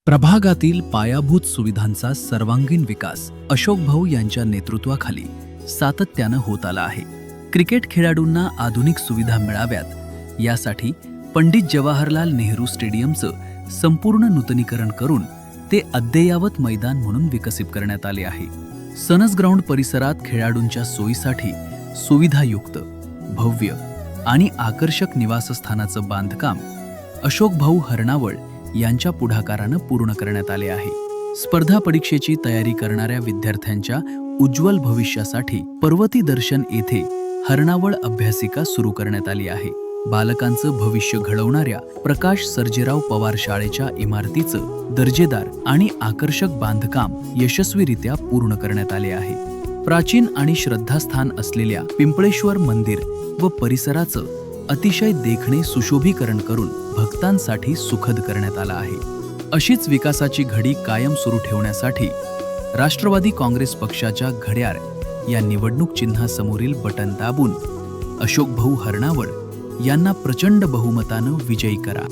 प्रभागातील पायाभूत सुविधांचा सर्वांगीण विकास अशोक भाऊ यांच्या नेतृत्वाखाली सातत्यानं होत आला आहे. क्रिकेट खेळाडूंना आधुनिक सुविधा मिळाव्यात यासाठी पंडित जवाहरलाल नेहरू स्टेडियमचं संपूर्ण नूतनीकरण करून ते अद्ययावत मैदान म्हणून विकसित करण्यात आले आहे. सनस ग्राउंड परिसरात खेळाडूंच्या सोयीसाठी सुविधायुक्त, भव्य आणि आकर्षक निवासस्थानाचं बांधकाम अशोक भाऊ हरणावळ यांच्या पुढाकारानं पूर्ण करण्यात आले आहे. स्पर्धा परीक्षेची तयारी करणाऱ्या विद्यार्थ्यांच्या उज्ज्वल भविष्यासाठी पर्वती दर्शन येथे हरणावळ अभ्यासिका सुरू करण्यात आली आहे. बालकांचं भविष्य घडवणाऱ्या प्रकाश सर्जेराव पवार शाळेच्या इमारतीचं दर्जेदार आणि आकर्षक बांधकाम यशस्वीरित्या पूर्ण करण्यात आले आहे. प्राचीन आणि श्रद्धास्थान असलेल्या पिंपळेश्वर मंदिर व परिसराचं अतिशय देखणे सुशोभीकरण करून भक्तांसाठी सुखद करण्यात आला आहे. अशीच विकासाची घडी कायम सुरू ठेवण्यासाठी राष्ट्रवादी काँग्रेस पक्षाच्या घड्याळ या निवडणूक चिन्हासमोरील बटन दाबून अशोक भाऊ हरणावळ यांना प्रचंड बहुमतानं विजयी करा.